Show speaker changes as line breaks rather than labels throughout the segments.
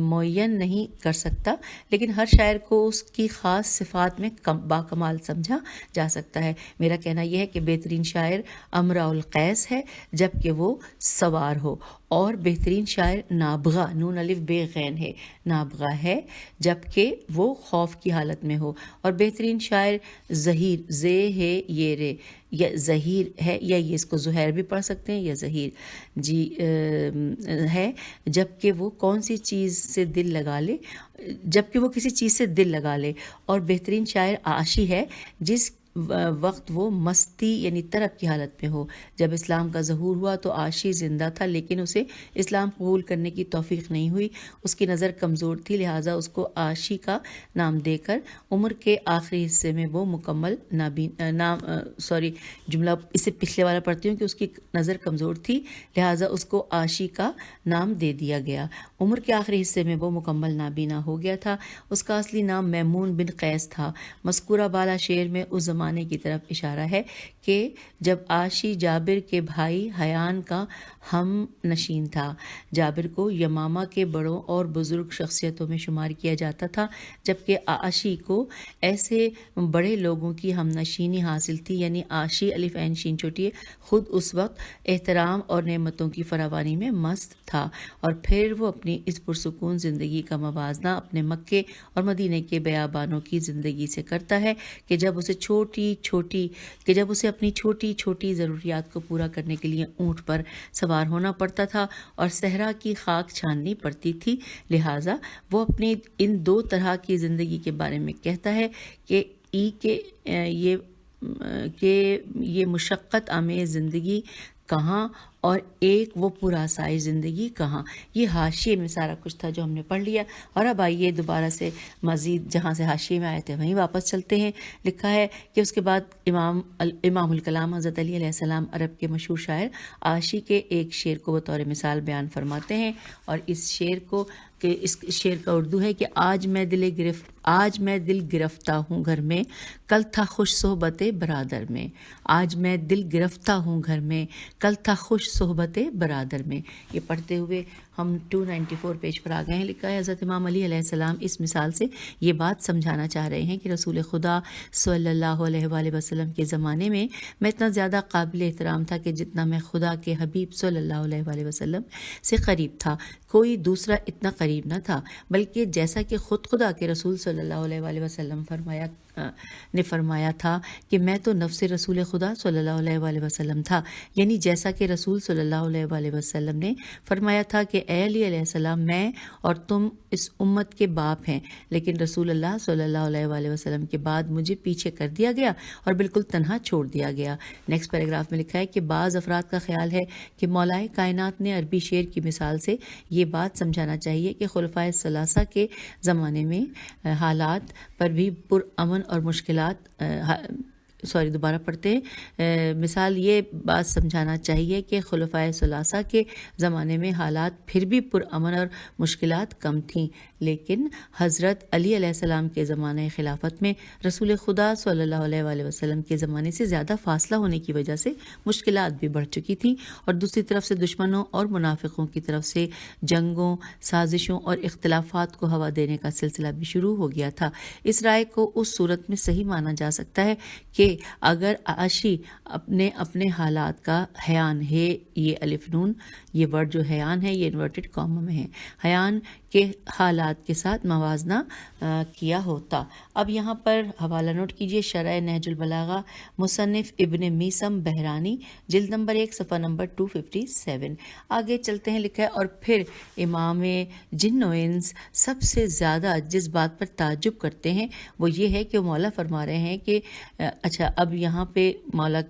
معین نہیں کر سکتا، لیکن ہر شاعر کو اس کی خاص صفات میں باکمال سمجھا جا سکتا ہے۔ میرا کہنا یہ ہے کہ بہترین شاعر امراء القیس ہے جبکہ وہ سوار ہو، اور بہترین شاعر نابغہ، نون الف بے غین ہے، نابغہ ہے جبکہ وہ خوف کی حالت میں ہو، اور بہترین شاعر ظہیر، زے ہے یہ رے، یا ظہیر ہے، یا یہ اس کو زہیر بھی پڑھ سکتے ہیں یا ظہیر جی ہے، جبکہ وہ کون سی چیز سے دل لگا لے، جبکہ وہ کسی چیز سے دل لگا لے، اور بہترین شاعر عاشی ہے جس وقت وہ مستی یعنی طرب کی حالت میں ہو۔ جب اسلام کا ظہور ہوا تو عاشی زندہ تھا لیکن اسے اسلام قبول کرنے کی توفیق نہیں ہوئی، اس کی نظر کمزور تھی، لہٰذا اس کو عاشی کا نام دے کر عمر کے آخری حصے میں وہ مکمل جملہ اس سے پچھلے والا پڑھتی ہوں کہ اس کی نظر کمزور تھی لہٰذا اس کو عاشی کا نام دے دیا گیا۔ عمر کے آخری حصے میں وہ مکمل نابینا ہو گیا تھا۔ اس کا اصلی نام میمون بن قیس تھا۔ مذکورہ بالا شعر میں اس زمانے کی طرف اشارہ ہے کہ جب عاشی جابر کے بھائی حیان کا ہم نشین تھا۔ جابر کو یمامہ کے بڑوں اور بزرگ شخصیتوں میں شمار کیا جاتا تھا، جبکہ عاشی کو ایسے بڑے لوگوں کی ہم نشینی حاصل تھی، یعنی عاشی الف عین شین چھوٹی ہے خود اس وقت احترام اور نعمتوں کی فراوانی میں مست تھا، اور پھر وہ اپنی اس پرسکون زندگی کا موازنہ اپنے مکے اور مدینے کے بیابانوں کی زندگی سے کرتا ہے کہ جب اسے اپنی چھوٹی چھوٹی ضروریات کو پورا کرنے کے لیے اونٹ پر سوار ہونا پڑتا تھا اور صحرا کی خاک چھاننی پڑتی تھی، لہٰذا وہ اپنی ان دو طرح کی زندگی کے بارے میں کہتا ہے کہ یہ مشقت آمیز زندگی کہاں اور ایک وہ پرآسائش زندگی کہاں۔ یہ حاشیے میں سارا کچھ تھا جو ہم نے پڑھ لیا، اور اب آئیے دوبارہ سے مزید جہاں سے حاشیے میں آئے تھے وہیں واپس چلتے ہیں۔ لکھا ہے کہ اس کے بعد امام الکلام حضرت علی علیہ السلام عرب کے مشہور شاعر عاشی کے ایک شعر کو بطور مثال بیان فرماتے ہیں، اور اس شعر کا اردو ہے کہ آج میں دل گرفتہ ہوں گھر میں، کل تھا خوش صحبت برادر میں۔ آج میں دل گرفتہ ہوں گھر میں، کل تھا خوش صحبت برادر میں۔ یہ پڑھتے ہوئے ہم 294 پیج پر آ گئے ہیں۔ لکھا ہے حضرت امام علی علیہ السلام اس مثال سے یہ بات سمجھانا چاہ رہے ہیں کہ رسول خدا صلی اللہ علیہ وآلہ وسلم کے زمانے میں اتنا زیادہ قابل احترام تھا کہ جتنا میں خدا کے حبیب صلی اللہ علیہ وآلہ وسلم سے قریب تھا کوئی دوسرا اتنا قریب نہ تھا، بلکہ جیسا کہ خود خدا کے رسول صلی اللہ علیہ وآلہ وسلم نے فرمایا تھا کہ میں تو نفس رسول خدا صلی اللہ علیہ وآلہ وسلم تھا، یعنی جیسا کہ رسول صلی اللہ علیہ وآلہ وسلم نے فرمایا تھا کہ اے علی علیہ السلام، میں اور تم اس امت کے باپ ہیں، لیکن رسول اللہ صلی اللہ علیہ وآلہ وسلم کے بعد مجھے پیچھے کر دیا گیا اور بالکل تنہا چھوڑ دیا گیا۔ نیکسٹ پیراگراف میں لکھا ہے کہ بعض افراد کا خیال ہے کہ مولائے کائنات نے عربی شعر کی مثال سے یہ بات سمجھانا چاہیے کہ خلفائے ثلاثہ کے زمانے میں حالات پر بھی پرامن اور مشکلات دوبارہ پڑھتے ہیں۔ مثال یہ بات سمجھانا چاہیے کہ خلفائے ثلاثہ کے زمانے میں حالات پھر بھی پرامن اور مشکلات کم تھیں، لیکن حضرت علی علیہ السلام کے زمانہ خلافت میں رسول خدا صلی اللہ علیہ وآلہ وسلم کے زمانے سے زیادہ فاصلہ ہونے کی وجہ سے مشکلات بھی بڑھ چکی تھیں، اور دوسری طرف سے دشمنوں اور منافقوں کی طرف سے جنگوں، سازشوں اور اختلافات کو ہوا دینے کا سلسلہ بھی شروع ہو گیا تھا۔ اس رائے کو اس صورت میں صحیح مانا جا سکتا ہے کہ اگر عاشی اپنے حالات کا حیان ہے، یہ الف نون یہ ورڈ جو حیان ہے یہ انورٹڈ کاما میں ہے، حیان کے حالات کے ساتھ موازنہ کیا ہوتا۔ اب یہاں پر حوالہ نوٹ کیجئے، شرح نہج البلاغہ، مصنف ابن میسم بحرانی، جلد نمبر 1 صفحہ نمبر 257۔ آگے چلتے ہیں، لکھا ہے اور پھر امام جن و انس سب سے زیادہ جس بات پر تعجب کرتے ہیں وہ یہ ہے کہ مولا فرما رہے ہیں کہ اب یہاں پہ مولا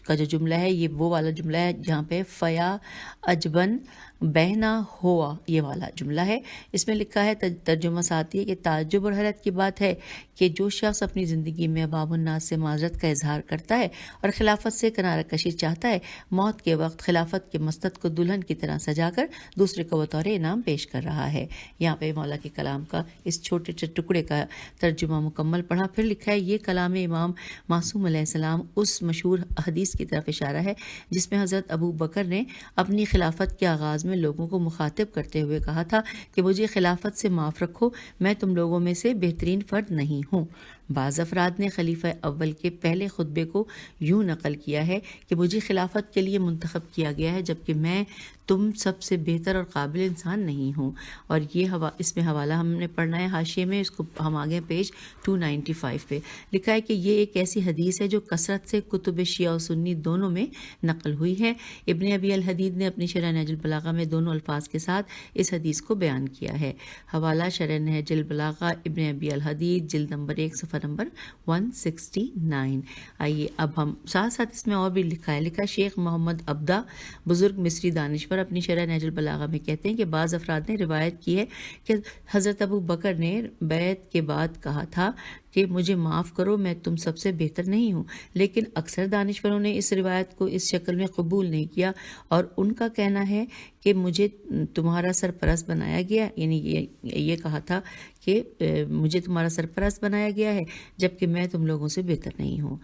کا جو جملہ ہے یہ وہ والا جملہ ہے جہاں پہ فیا اجبن بہنا ہوا، یہ والا جملہ ہے۔ اس میں لکھا ہے، ترجمہ ساتھی ہے کہ تعجب اور حیرت کی بات ہے کہ جو شخص اپنی زندگی میں عوام الناس سے معذرت کا اظہار کرتا ہے اور خلافت سے کنارہ کشی چاہتا ہے، موت کے وقت خلافت کے مسند کو دلہن کی طرح سجا کر دوسرے کو بطور انعام پیش کر رہا ہے۔ یہاں پہ مولا کے کلام کا اس چھوٹے سے ٹکڑے کا ترجمہ مکمل پڑھا، پھر لکھا ہے یہ کلام امام معصوم علیہ السلام اس مشہور حدیث کی طرف اشارہ ہے جس میں حضرت ابو بکر نے اپنی خلافت کے آغاز میں میں لوگوں کو مخاطب کرتے ہوئے کہا تھا کہ مجھے خلافت سے معاف رکھو، میں تم لوگوں میں سے بہترین فرد نہیں ہوں۔ بعض افراد نے خلیفہ اول کے پہلے خطبے کو یوں نقل کیا ہے کہ مجھے خلافت کے لیے منتخب کیا گیا ہے جبکہ میں تم سب سے بہتر اور قابل انسان نہیں ہوں، اور یہ اس میں حوالہ ہم نے پڑھنا ہے حاشیے میں، اس کو ہم آگے پیج 295 پہ لکھا ہے کہ یہ ایک ایسی حدیث ہے جو کثرت سے کتب شیعہ و سنی دونوں میں نقل ہوئی ہے۔ ابن ابی الحدید نے اپنی شرح نہج البلاغہ میں دونوں الفاظ کے ساتھ اس حدیث کو بیان کیا ہے۔ حوالہ شرح نہج البلاغہ ابن ابی الحدید جلد نمبر 1 صفحہ نمبر 169۔ آئیے اب ہم ساتھ ساتھ اس میں اور بھی لکھا ہے شیخ محمد عبدہ بزرگ مصری دانشور اپنی شرح نہج البلاغہ میں کہتے ہیں کہ بعض افراد نے روایت کی ہے کہ حضرت ابو بکر نے بیعت کے بعد کہا تھا کہ مجھے معاف کرو، میں تم سب سے بہتر نہیں ہوں، لیکن اکثر دانشوروں نے اس روایت کو اس شکل میں قبول نہیں کیا اور ان کا کہنا ہے کہ مجھے تمہارا سرپرست بنایا گیا، یعنی یہ کہا تھا کہ مجھے تمہارا سرپرست بنایا گیا ہے جبکہ میں تم لوگوں سے بہتر نہیں ہوں۔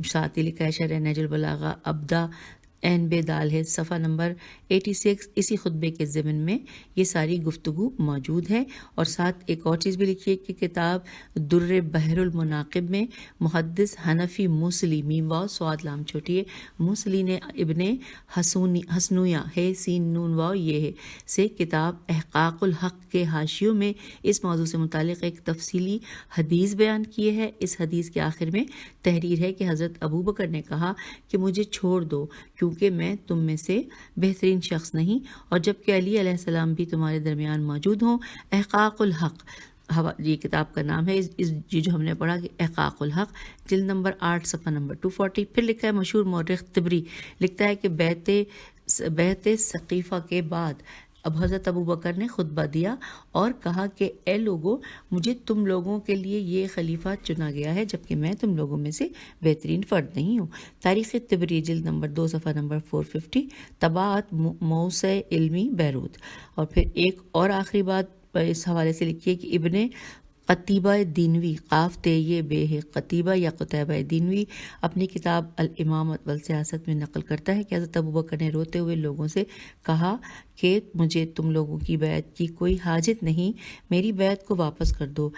ساتھ ہی لکھا ہے شرح نہج البلاغہ عبدہ این بے دال ہے صفحہ نمبر 86، اسی خطبے کے ضمن میں یہ ساری گفتگو موجود ہے۔ اور ساتھ ایک اور چیز بھی لکھی ہے کہ کتاب در بحر المناقب میں محدث حنفی موصلی میم واو صاد لام چھوٹی ہے موصلی نے ابن حسنویہ ہے سین نون واو یہ ہے سے کتاب احقاق الحق کے حاشیوں میں اس موضوع سے متعلق ایک تفصیلی حدیث بیان کی ہے۔ اس حدیث کے آخر میں تحریر ہے کہ حضرت ابو بکر نے کہا کہ مجھے چھوڑ دو کیونکہ میں تم میں سے بہترین شخص نہیں، اور جبکہ علی علیہ السلام بھی تمہارے درمیان موجود ہوں۔ احقاق الحق یہ کتاب کا نام ہے، جو ہم نے پڑھا کہ احقاق الحق جلد نمبر 8 صفحہ نمبر 240۔ پھر لکھا ہے مشہور مورخ طبری لکھتا ہے کہ بیعت ثقیفہ کے بعد اب حضرت ابو بکر نے خطبہ دیا اور کہا کہ اے لوگو، مجھے تم لوگوں کے لیے یہ خلیفہ چنا گیا ہے جبکہ میں تم لوگوں میں سے بہترین فرد نہیں ہوں۔ تاریخ طبری جلد نمبر 2 صفحہ نمبر 450، طباعت موسع علمی بیروت۔ اور پھر ایک اور آخری بات اس حوالے سے لکھی ہے کہ ابن قتیبہ دینوی قاف تے یہ بے ہے قتیبہ یا قتیبہ دینوی اپنی کتاب الامامۃ والسیاست میں نقل کرتا ہے کہ حضرت ابو بکر نے روتے ہوئے لوگوں سے کہا کہ مجھے تم لوگوں کی بیعت کی کوئی حاجت نہیں، میری بیعت کو واپس کر دو۔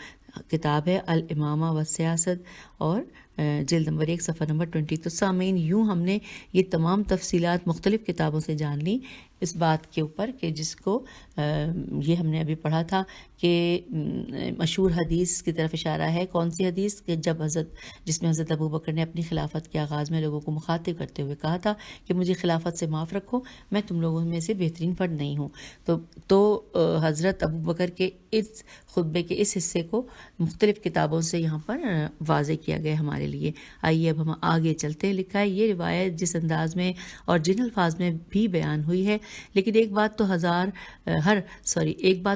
کتاب ہے الامامہ والسیاست اور جلد نمبر 1 صفحہ نمبر 20۔ تو سامعین، یوں ہم نے یہ تمام تفصیلات مختلف کتابوں سے جان لی اس بات کے اوپر کہ جس کو یہ ہم نے ابھی پڑھا تھا کہ مشہور حدیث کی طرف اشارہ ہے۔ کون سی حدیث؟ کہ جس میں حضرت ابو بکر نے اپنی خلافت کے آغاز میں لوگوں کو مخاطب کرتے ہوئے کہا تھا کہ مجھے خلافت سے معاف رکھو، میں تم لوگوں میں سے بہترین فرد نہیں ہوں۔ تو حضرت ابو بکر کے اس خطبے کے اس حصے کو مختلف کتابوں سے یہاں پر واضح کیا گیا ہمارے لیے۔ آئیے اب ہم آگے چلتے ہیں۔ لکھا ہے یہ روایت جس انداز میں اور جن الفاظ میں بھی بیان ہوئی ہے، لیکن ایک بات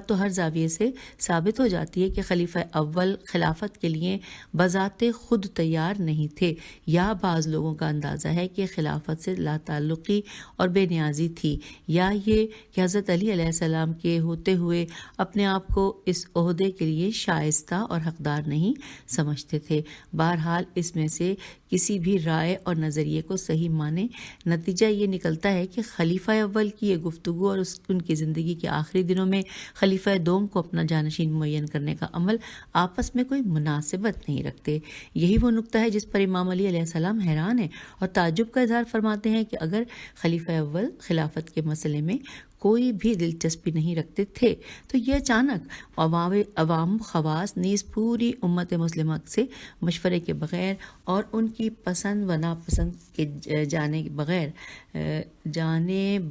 تو ہر زاویے سے ثابت ہو جاتی ہے کہ خلیفہ اول خلافت کے لیے بذات خود تیار نہیں تھے، یا بعض لوگوں کا اندازہ ہے کہ خلافت سے لا تعلقی اور بے نیازی تھی، یا یہ کہ حضرت علی علیہ السلام کے ہوتے ہوئے اپنے آپ کو اس عہدے کے لیے شائستہ اور حقدار نہیں سمجھتے تھے۔ بہرحال اس میں سے کسی بھی رائے اور نظریے کو صحیح مانے، نتیجہ یہ نکلتا ہے کہ خلیفہ اول کی یہ گفتگو اور ان کی زندگی کے آخری دنوں میں خلیفہ دوم کو اپنا جانشین معین کرنے کا عمل آپس میں کوئی مناسبت نہیں رکھتے۔ یہی وہ نقطہ ہے جس پر امام علی علیہ السلام حیران ہیں اور تعجب کا اظہار فرماتے ہیں کہ اگر خلیفہ اول خلافت کے مسئلے میں کوئی بھی دلچسپی نہیں رکھتے تھے تو یہ اچانک عوام خواص نیز پوری امت مسلمہ سے مشورے کے بغیر اور ان کی پسند و ناپسند کے جانے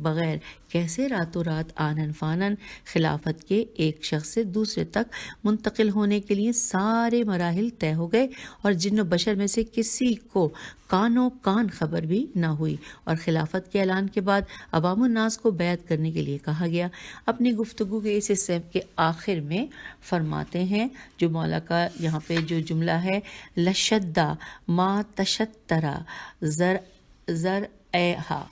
بغیر کیسے راتوں رات آنن فانن خلافت کے ایک شخص سے دوسرے تک منتقل ہونے کے لیے سارے مراحل طے ہو گئے اور جن و بشر میں سے کسی کو کانوں کان خبر بھی نہ ہوئی، اور خلافت کے اعلان کے بعد عوام الناس کو بیعت کرنے کے لیے کہا گیا۔ اپنی گفتگو کے اس حصے کے آخر میں فرماتے ہیں، جو مولا کا یہاں پہ جو جملہ ہے، لشدہ ما تشترا زرعہا،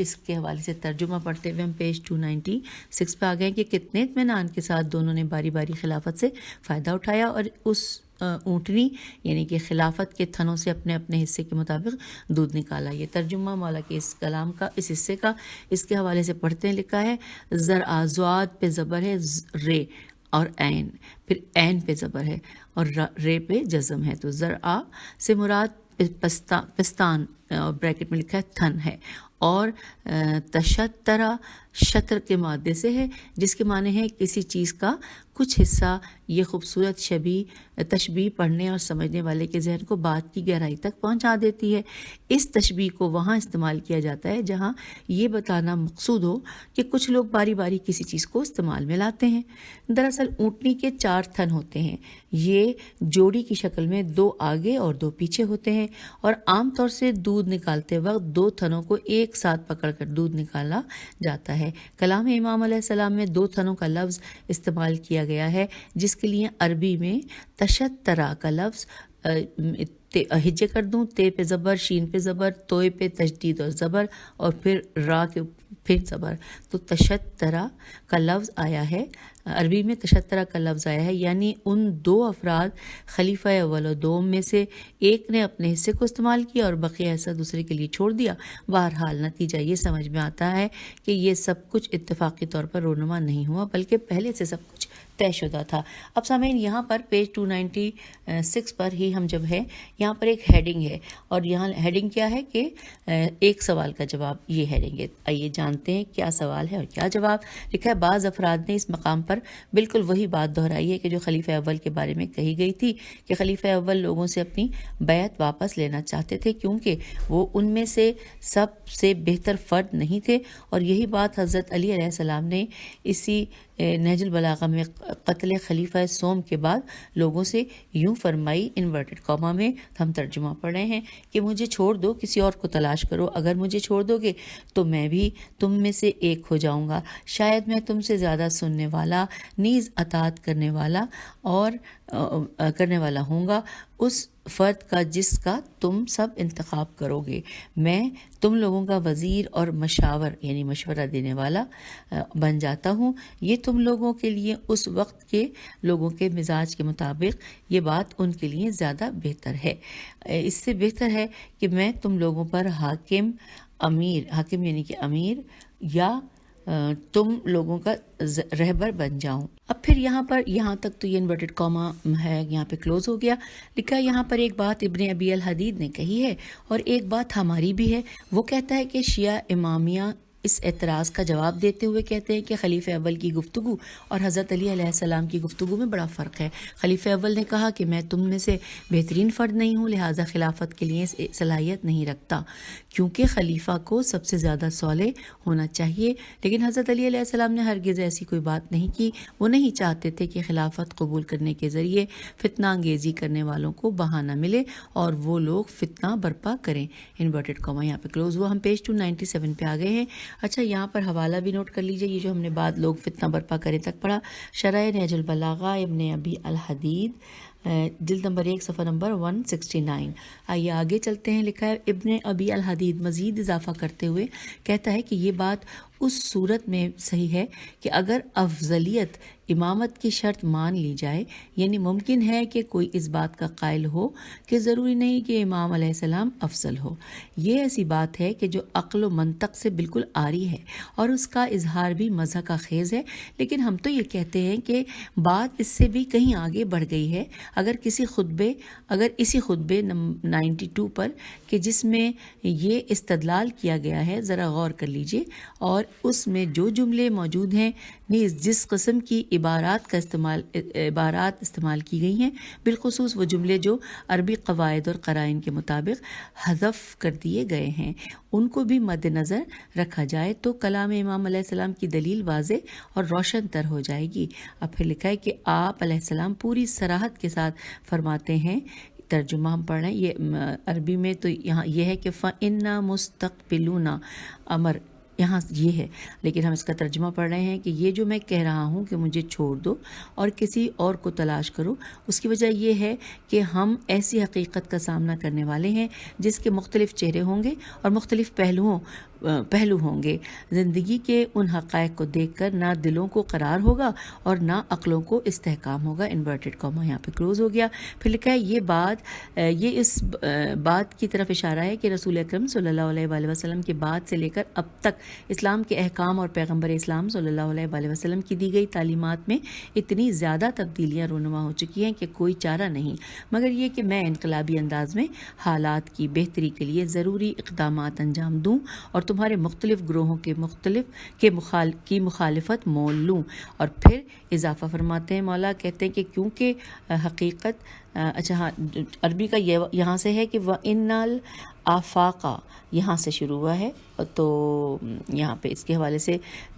اس کے حوالے سے ترجمہ پڑھتے ہوئے ہم پیج 296 پہ آ گئے کہ کتنے اطمینان کے ساتھ دونوں نے باری باری خلافت سے فائدہ اٹھایا اور اس اونٹنی یعنی کہ خلافت کے تھنوں سے اپنے اپنے حصے کے مطابق دودھ نکالا. یہ ترجمہ مولا کے اس کلام کا اس حصے کا اس کے حوالے سے پڑھتے ہیں. لکھا ہے زرع زواد پہ زبر ہے رے اور عین، پھر عین پہ زبر ہے اور رے پہ جزم ہے. تو زرع سے مراد پستان اور بریکٹ میں لکھا ہے تھن ہے، اور تشترا شطر کے مادے سے ہے جس کے معنی ہے کسی چیز کا کچھ حصہ. یہ خوبصورت تشبیہ پڑھنے اور سمجھنے والے کے ذہن کو بات کی گہرائی تک پہنچا دیتی ہے. اس تشبیہ کو وہاں استعمال کیا جاتا ہے جہاں یہ بتانا مقصود ہو کہ کچھ لوگ باری باری کسی چیز کو استعمال میں لاتے ہیں. دراصل اونٹنی کے 4 تھن ہوتے ہیں. یہ جوڑی کی شکل میں 2 آگے اور 2 پیچھے ہوتے ہیں، اور عام طور سے دودھ نکالتے وقت 2 تھنوں کو ایک ساتھ پکڑ کر دودھ نکالا جاتا ہے. کلام امام علیہ السلام میں 2 تھنوں کا لفظ استعمال کیا گیا ہے، جس کے لیے عربی میں تشترا کا لفظ ہجے کر دوں، تے پہ زبر، شین پہ زبر، توئے پہ تشدید اور زبر، اور پھر را کے پھر زبر. تو تشترا کا لفظ آیا ہے، عربی میں تشترا کا لفظ آیا ہے، یعنی ان 2 افراد خلیفہ اول و دوم میں سے ایک نے اپنے حصے کو استعمال کیا اور بقیہ حصہ دوسرے کے لیے چھوڑ دیا. بہرحال نتیجہ یہ سمجھ میں آتا ہے کہ یہ سب کچھ اتفاقی طور پر رونما نہیں ہوا، بلکہ پہلے سے سب کچھ طے شدہ تھا. اب سامعین یہاں پر پیج 296 پر ہی ہم جب ہے، یہاں پر ایک ہیڈنگ ہے، اور یہاں ہیڈنگ کیا ہے کہ ایک سوال کا جواب، یہ ہیڈنگ ہے. آئیے جانتے ہیں کیا سوال ہے اور کیا جواب. لکھا ہے بعض افراد نے اس مقام پر بالکل وہی بات دہرائی ہے کہ جو خلیفہ اول کے بارے میں کہی گئی تھی کہ خلیفہ اول لوگوں سے اپنی بیعت واپس لینا چاہتے تھے کیونکہ وہ ان میں سے سب سے بہتر فرد نہیں تھے. اور یہی بات حضرت علی علیہ السلام نے اسی نہج البلاغہ میں قتل خلیفہ سوم کے بعد لوگوں سے یوں فرمائی، انورٹڈ کاما میں ہم ترجمہ پڑھ رہے ہیں، کہ مجھے چھوڑ دو، کسی اور کو تلاش کرو. اگر مجھے چھوڑ دو گے تو میں بھی تم میں سے ایک ہو جاؤں گا. شاید میں تم سے زیادہ سننے والا، نیز اطاعت کرنے والا ہوں گا اس فرد کا جس کا تم سب انتخاب کرو گے. میں تم لوگوں کا وزیر اور مشاور یعنی مشورہ دینے والا بن جاتا ہوں. یہ تم لوگوں کے لیے اس وقت کے لوگوں کے مزاج کے مطابق یہ بات ان کے لیے زیادہ بہتر ہے. اس سے بہتر ہے کہ میں تم لوگوں پر حاکم یعنی کہ امیر یا تم لوگوں کا رہبر بن جاؤں. اب پھر یہاں تک تو یہ انورٹڈ کاما ہے، یہاں پہ کلوز ہو گیا. لکھا یہاں پر ایک بات ابن ابی الحدید نے کہی ہے اور ایک بات ہماری بھی ہے. وہ کہتا ہے کہ شیعہ امامیہ اس اعتراض کا جواب دیتے ہوئے کہتے ہیں کہ خلیفہ اول کی گفتگو اور حضرت علی علیہ السلام کی گفتگو میں بڑا فرق ہے. خلیفہ اول نے کہا کہ میں تم میں سے بہترین فرد نہیں ہوں، لہٰذا خلافت کے لیے صلاحیت نہیں رکھتا، کیونکہ خلیفہ کو سب سے زیادہ صالح ہونا چاہیے. لیکن حضرت علی علیہ السلام نے ہرگز ایسی کوئی بات نہیں کی. وہ نہیں چاہتے تھے کہ خلافت قبول کرنے کے ذریعے فتنہ انگیزی کرنے والوں کو بہانہ ملے اور وہ لوگ فتنہ برپا کریں. انورٹڈ کاما یہاں پہ کلوز ہوا. ہم پیج 297 پہ آ گئے ہیں. اچھا یہاں پر حوالہ بھی نوٹ کر لیجئے. یہ جو ہم نے بعد لوگ فتنہ برپا کریں تک پڑھا، شرح نہج البلاغہ ابن ابی الحدید جلد نمبر 1 صفحہ نمبر 169. آئیے آگے چلتے ہیں. لکھا ہے ابن ابی الحدید مزید اضافہ کرتے ہوئے کہتا ہے کہ یہ بات اس صورت میں صحیح ہے کہ اگر افضلیت امامت کی شرط مان لی جائے، یعنی ممکن ہے کہ کوئی اس بات کا قائل ہو کہ ضروری نہیں کہ امام علیہ السلام افضل ہو. یہ ایسی بات ہے کہ جو عقل و منطق سے بالکل عاری ہے اور اس کا اظہار بھی مزہ کا خیز ہے. لیکن ہم تو یہ کہتے ہیں کہ بات اس سے بھی کہیں آگے بڑھ گئی ہے. اگر اسی خطبے 92 پر کہ جس میں یہ استدلال کیا گیا ہے ذرا غور کر لیجئے، اور اس میں جو جملے موجود ہیں نیز جس قسم کی عبارات استعمال کی گئی ہیں، بالخصوص وہ جملے جو عربی قواعد اور قرائن کے مطابق حذف کر دیے گئے ہیں، ان کو بھی مد نظر رکھا جائے تو کلام امام علیہ السلام کی دلیل واضح اور روشن تر ہو جائے گی. اب پھر لکھا ہے کہ آپ علیہ السلام پوری صراحت کے ساتھ فرماتے ہیں. ترجمہ ہم پڑھ رہے ہیں. یہ عربی میں تو یہاں یہ ہے کہ فَإِنَّا مُسْتَقْبِلُونَ امر، یہاں یہ ہے، لیکن ہم اس کا ترجمہ پڑھ رہے ہیں کہ یہ جو میں کہہ رہا ہوں کہ مجھے چھوڑ دو اور کسی اور کو تلاش کرو، اس کی وجہ یہ ہے کہ ہم ایسی حقیقت کا سامنا کرنے والے ہیں جس کے مختلف چہرے ہوں گے اور مختلف پہلوؤں پہلو ہوں گے. زندگی کے ان حقائق کو دیکھ کر نہ دلوں کو قرار ہوگا اور نہ عقلوں کو استحکام ہوگا. انورٹڈ کاما یہاں پہ کلوز ہو گیا. پھر لکھا ہے یہ اس بات کی طرف اشارہ ہے کہ رسول اکرم صلی اللہ علیہ وآلہ وسلم کے بعد سے لے کر اب تک اسلام کے احکام اور پیغمبر اسلام صلی اللہ علیہ وآلہ وسلم کی دی گئی تعلیمات میں اتنی زیادہ تبدیلیاں رونما ہو چکی ہیں کہ کوئی چارہ نہیں مگر یہ کہ میں انقلابی انداز میں حالات کی بہتری کے لیے ضروری اقدامات انجام دوں اور تمہارے مختلف گروہوں کی مخالفت مول لوں. اور پھر اضافہ فرماتے ہیں مولا، کہتے ہیں کہ کیونکہ حقیقت اچھا ہاں عربی کا یہاں سے ہے کہ وَإِنَّ الْآفَاقَ یہاں سے شروع ہوا ہے. تو یہاں پہ اس کے حوالے سے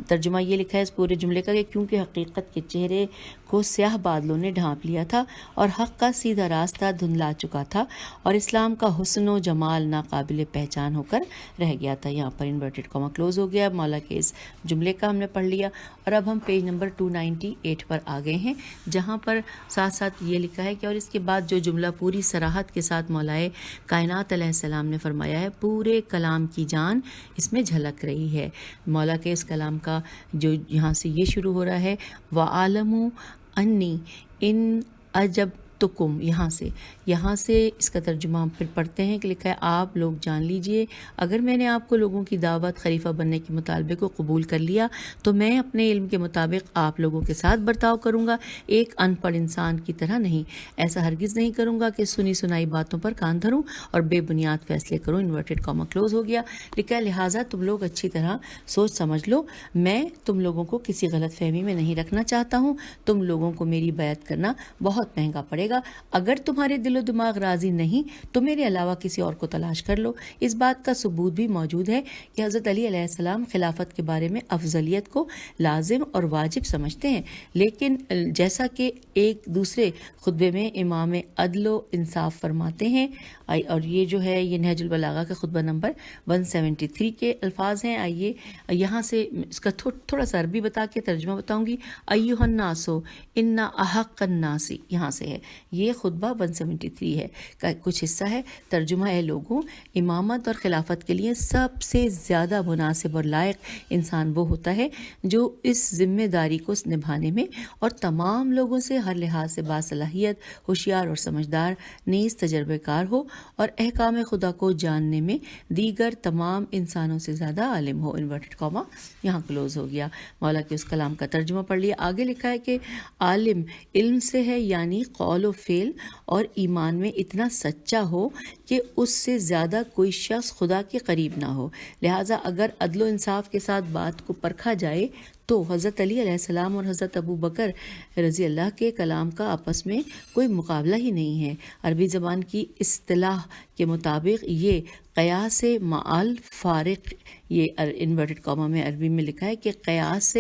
ترجمہ یہ لکھا ہے اس پورے جملے کا کہ کیونکہ حقیقت کے چہرے کو سیاہ بادلوں نے ڈھانپ لیا تھا اور حق کا سیدھا راستہ دھندلا چکا تھا اور اسلام کا حسن و جمال ناقابل پہچان ہو کر رہ گیا تھا. یہاں پر انورٹڈ کاما کلوز ہو گیا. مولا کے اس جملے کا ہم نے پڑھ لیا اور اب ہم پیج نمبر 298 پر آ گئے ہیں جہاں پر ساتھ ساتھ یہ لکھا ہے کہ اور اس کے بعد جو جملہ پوری صراحت کے ساتھ مولائے کائنات علیہ السلام نے فرمایا ہے پورے کلام کی جان اس میں جھلک رہی ہے. مولا کے اس کلام کا جو یہاں سے یہ شروع ہو رہا ہے وَعَالَمُ انی ان اجبتکم، یہاں سے اس کا ترجمہ ہم پھر پڑھتے ہیں کہ لکھا ہے آپ لوگ جان لیجئے اگر میں نے آپ کو لوگوں کی دعوت خلیفہ بننے کے مطالبے کو قبول کر لیا تو میں اپنے علم کے مطابق آپ لوگوں کے ساتھ برتاؤ کروں گا، ایک ان پڑھ انسان کی طرح نہیں. ایسا ہرگز نہیں کروں گا کہ سنی سنائی باتوں پر کان دھروں اور بے بنیاد فیصلے کروں. انورٹڈ کاما کلوز ہو گیا. لکھا ہے لہٰذا تم لوگ اچھی طرح سوچ سمجھ لو، میں تم لوگوں کو کسی غلط فہمی میں نہیں رکھنا چاہتا ہوں. تم لوگوں کو میری بیعت کرنا بہت مہنگا پڑے گا. اگر تمہارے دل و دماغ راضی نہیں تو میرے علاوہ کسی اور کو تلاش کر لو. اس بات کا ثبوت بھی موجود ہے کہ حضرت علی علیہ السلام خلافت کے بارے میں افضلیت کو لازم اور واجب سمجھتے ہیں، لیکن جیسا کہ ایک دوسرے خطبے میں امام عدل و انصاف فرماتے ہیں، اور یہ جو ہے یہ نہج البلاغہ کا خطبہ نمبر 173 کے الفاظ ہیں. آئیے یہاں سے اس کا تھوڑا سا عربی بتا کے ترجمہ بتاؤں گی. ایھا الناس ان احق الناس یہاں سے ہے، یہ خطبہ 173 ہے کا کچھ حصہ ہے. ترجمہ ہے لوگوں، امامت اور خلافت کے لیے سب سے زیادہ مناسب اور لائق انسان وہ ہوتا ہے جو اس ذمہ داری کو نبھانے میں اور تمام لوگوں سے ہر لحاظ سے باصلاحیت، ہوشیار اور سمجھدار، نیز تجربہ کار ہو اور احکام خدا کو جاننے میں دیگر تمام انسانوں سے زیادہ عالم ہو. انورٹڈ کاما یہاں کلوز ہو گیا. مولا کے اس کلام کا ترجمہ پڑھ لیا. آگے لکھا ہے کہ عالم علم سے ہے، یعنی قول و فعل اور ایمان میں اتنا سچا ہو کہ اس سے زیادہ کوئی شخص خدا کے قریب نہ ہو. لہٰذا اگر عدل و انصاف کے ساتھ بات کو پرکھا جائے تو حضرت علی علیہ السلام اور حضرت ابو بکر رضی اللہ کے کلام کا آپس میں کوئی مقابلہ ہی نہیں ہے. عربی زبان کی اصطلاح کے مطابق یہ قیاس مع فارق، یہ انورٹڈ کاما میں عربی میں لکھا ہے کہ قیاس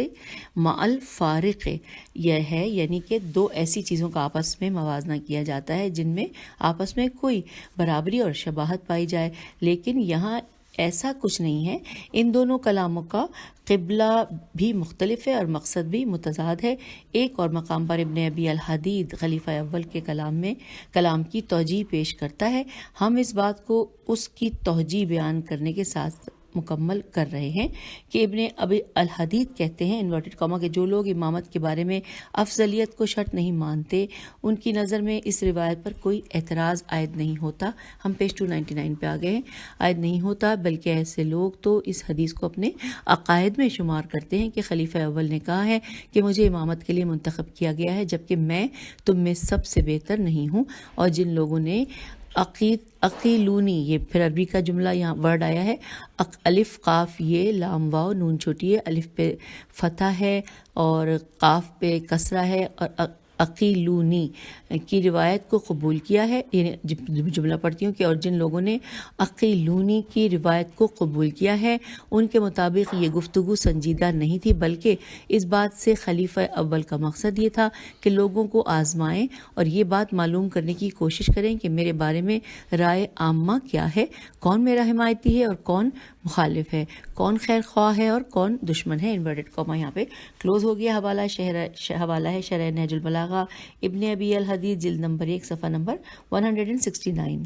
مع فارق یہ ہے، یعنی کہ دو ایسی چیزوں کا آپس میں موازنہ کیا جاتا ہے جن میں آپس میں کوئی برابری اور شباہت پائی جائے، لیکن یہاں ایسا کچھ نہیں ہے. ان دونوں کلاموں کا قبلہ بھی مختلف ہے اور مقصد بھی متضاد ہے. ایک اور مقام پر ابن ابی الحدید خلیفہ اول کے کلام کی توجیہ پیش کرتا ہے. ہم اس بات کو اس کی توجیہ بیان کرنے کے ساتھ مکمل کر رہے ہیں کہ ابن ابی الحدید کہتے ہیں انورٹڈ کاما کہ جو لوگ امامت کے بارے میں افضلیت کو شرط نہیں مانتے ان کی نظر میں اس روایت پر کوئی اعتراض عائد نہیں ہوتا. ہم پیج 299 پہ آ گئے ہیں. عائد نہیں ہوتا، بلکہ ایسے لوگ تو اس حدیث کو اپنے عقائد میں شمار کرتے ہیں کہ خلیفہ اول نے کہا ہے کہ مجھے امامت کے لیے منتخب کیا گیا ہے، جبکہ میں تم میں سب سے بہتر نہیں ہوں. اور جن لوگوں نے عقیلونی، یہ پھر عربی کا جملہ یہاں ورڈ آیا ہے، الف قاف یہ لام واو نون چھوٹی ہے، الف پہ فتح ہے اور قاف پہ کسرہ ہے، اور عقیلونی کی روایت کو قبول کیا ہے. یعنی جملہ پڑھتی ہوں کہ اور جن لوگوں نے عقیلونی کی روایت کو قبول کیا ہے ان کے مطابق یہ گفتگو سنجیدہ نہیں تھی، بلکہ اس بات سے خلیفہ اول کا مقصد یہ تھا کہ لوگوں کو آزمائیں اور یہ بات معلوم کرنے کی کوشش کریں کہ میرے بارے میں رائے عامہ کیا ہے، کون میرا حمایتی ہے اور کون مخالف ہے، کون خیر خواہ ہے اور کون دشمن ہے. انورٹڈ کاما یہاں پہ کلوز ہو گیا. حوالہ ہے شرح نہج البلاغہ ابن ابی الحدید جلد نمبر 1 صفحہ نمبر 169.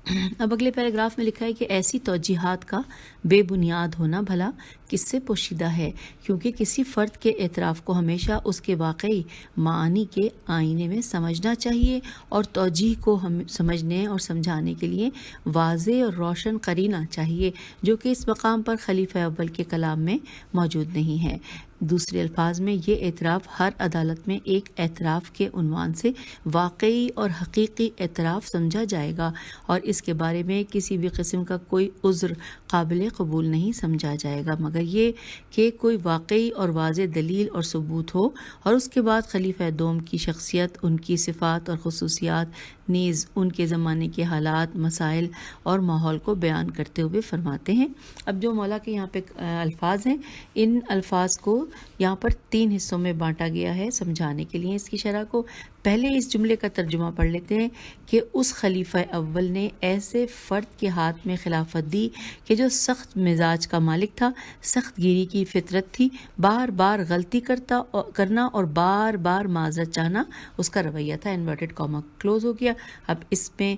اب اگلے پیراگراف میں لکھا ہے کہ ایسی توجیحات کا بے بنیاد ہونا بھلا کس سے پوشیدہ ہے، کیونکہ کسی فرد کے اعتراف کو ہمیشہ اس کے واقعی معانی کے آئینے میں سمجھنا چاہیے، اور توجیح کو ہم سمجھنے اور سمجھانے کے لیے واضح اور روشن قرینہ چاہیے، جو کہ اس مقام پر خلیفہ اول کے کلام میں موجود نہیں ہے۔ دوسرے الفاظ میں یہ اعتراف ہر عدالت میں ایک اعتراف کے عنوان سے واقعی اور حقیقی اعتراف سمجھا جائے گا، اور اس کے بارے میں کسی بھی قسم کا کوئی عذر قابل قبول نہیں سمجھا جائے گا، مگر یہ کہ کوئی واقعی اور واضح دلیل اور ثبوت ہو، اور اس کے بعد خلیفہ دوم کی شخصیت، ان کی صفات اور خصوصیات، نیز ان کے زمانے کے حالات، مسائل اور ماحول کو بیان کرتے ہوئے فرماتے ہیں۔ اب جو مولا کے یہاں پہ الفاظ ہیں، ان الفاظ کو یہاں پر 3 حصوں میں بانٹا گیا ہے سمجھانے کے لیے اس کی شرح کو۔ پہلے اس جملے کا ترجمہ پڑھ لیتے ہیں کہ اس خلیفہ اول نے ایسے فرد کے ہاتھ میں خلافت دی کہ جو سخت مزاج کا مالک تھا، سخت گیری کی فطرت تھی، بار بار غلطی کرنا اور بار بار معذرت چاہنا اس کا رویہ تھا۔ انورٹڈ کاما کلوز ہو گیا۔ اب اس میں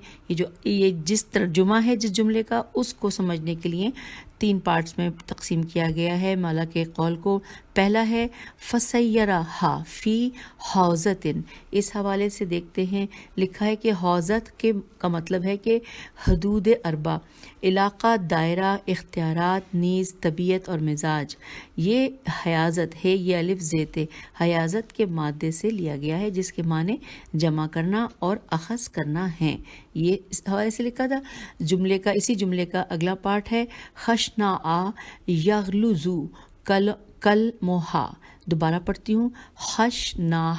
یہ جس ترجمہ ہے جس جملے کا، اس کو سمجھنے کے لیے 3 پارٹس میں تقسیم کیا گیا ہے مولا کے قول کو۔ پہلا ہے فسیرہا فی حوزۃ، اس حوالے سے دیکھتے ہیں، لکھا ہے کہ حوزت کا مطلب ہے کہ حدود اربع، علاقہ، دائرہ، اختیارات، نیز طبیعت اور مزاج۔ یہ حیازت ہے، یہ الف زیت حیازت کے مادے سے لیا گیا ہے، جس کے معنی جمع کرنا اور اخذ کرنا ہیں۔ یہ اس حوالے سے لکھا تھا۔ اسی جملے کا اگلا پارٹ ہے خشناء یغلظ کل موہا۔ دوبارہ پڑھتی ہوں، خشناء،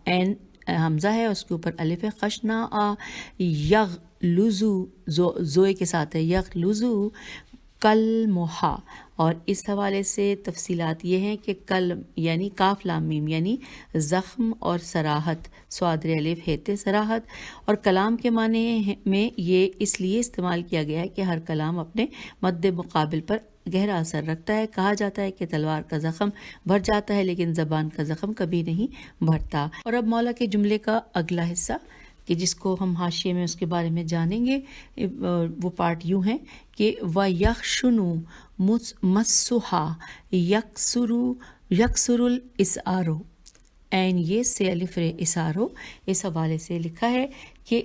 این حمزہ ہے، اس کے اوپر الف ہے، خشناء یغلظ، زوئے کے ساتھ ہے، یغلظ کل موہا۔ اور اس حوالے سے تفصیلات یہ ہیں کہ کل یعنی کاف لام میم یعنی زخم، اور صراحت صاد ر الف ہے صراحت، اور کلام کے معنی میں یہ اس لیے استعمال کیا گیا ہے کہ ہر کلام اپنے مد مقابل پر گہرا اثر رکھتا ہے۔ کہا جاتا ہے کہ تلوار کا زخم بھر جاتا ہے لیکن زبان کا زخم کبھی نہیں بھرتا۔ اور اب مولا کے جملے کا اگلا حصہ کہ جس کو ہم حاشیے میں اس کے بارے میں جانیں گے، وہ پارٹ یوں ہے کہ وَيَخْشُنُ مَسُّهَا يَكْسُرُ الْإِسْعَارُ، این یہ سے الف رے اسارو۔ اس حوالے سے لکھا ہے کہ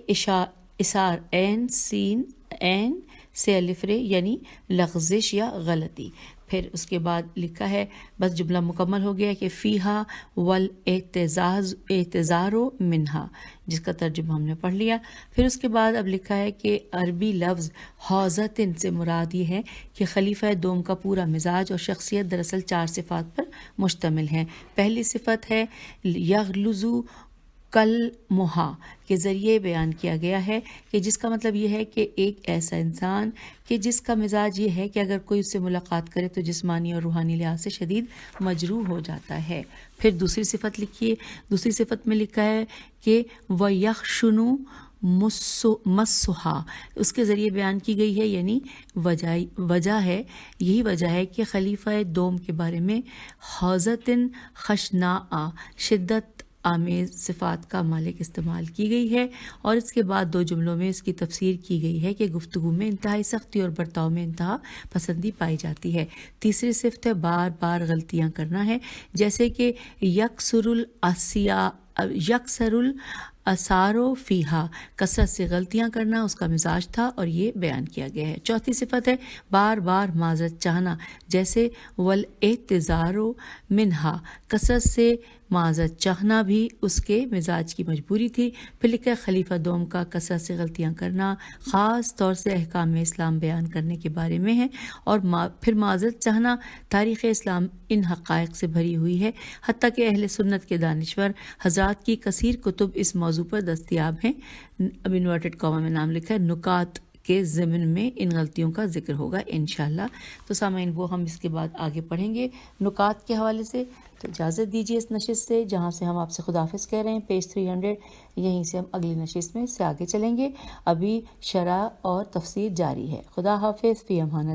اسار این سین این سے الف رے یعنی لغزش یا غلطی۔ پھر اس کے بعد لکھا ہے، بس جملہ مکمل ہو گیا کہ فیہا والاعتذار منہا، جس کا ترجمہ ہم نے پڑھ لیا۔ پھر اس کے بعد اب لکھا ہے کہ عربی لفظ حوزتن سے مراد یہ ہے کہ خلیفہ دوم کا پورا مزاج اور شخصیت دراصل 4 صفات پر مشتمل ہے۔ پہلی صفت ہے یغلظ کل موہا کے ذریعے بیان کیا گیا ہے کہ جس کا مطلب یہ ہے کہ ایک ایسا انسان کہ جس کا مزاج یہ ہے کہ اگر کوئی اس سے ملاقات کرے تو جسمانی اور روحانی لحاظ سے شدید مجروح ہو جاتا ہے۔ پھر دوسری صفت لکھیے، دوسری صفت میں لکھا ہے کہ وَيَخْشُنُ مَسُّهَا، اس کے ذریعے بیان کی گئی ہے، یعنی وجہ ہے، یہی وجہ ہے کہ خلیفہ دوم کے بارے میں حوزتن خشناء شدت آمیز صفات کا مالک استعمال کی گئی ہے، اور اس کے بعد 2 جملوں میں اس کی تفسیر کی گئی ہے کہ گفتگو میں انتہائی سختی اور برتاؤ میں انتہا پسندی پائی جاتی ہے۔ تیسری صفت ہے بار بار غلطیاں کرنا ہے، جیسے کہ یکسر الاسارو فیہا، کثرت سے غلطیاں کرنا اس کا مزاج تھا، اور یہ بیان کیا گیا ہے۔ چوتھی صفت ہے بار بار معذرت چاہنا، جیسے والاعتذار منہا، کثرت سے معذرت چاہنا بھی اس کے مزاج کی مجبوری تھی۔ پھر لکھا خلیفہ دوم کا کثرت سے غلطیاں کرنا خاص طور سے احکام اسلام بیان کرنے کے بارے میں ہے، اور پھر معذرت چاہنا تاریخ اسلام ان حقائق سے بھری ہوئی ہے، حتیٰ کہ اہل سنت کے دانشور حضرات کی کثیر کتب اس موضوع پر دستیاب ہیں۔ اب انورٹڈ کاما میں نام لکھا ہے، نکات کے ضمن میں ان غلطیوں کا ذکر ہوگا انشاءاللہ۔ تو سامعین وہ ہم اس کے بعد آگے پڑھیں گے نکات کے حوالے سے۔ تو اجازت دیجیے اس نشست سے، جہاں سے ہم آپ سے خداحافظ کہہ رہے ہیں، پیج 300، یہیں سے ہم اگلی نشست میں سے آگے چلیں گے۔ ابھی شرح اور تفسیر جاری ہے۔ خدا حافظ، فی امان اللہ۔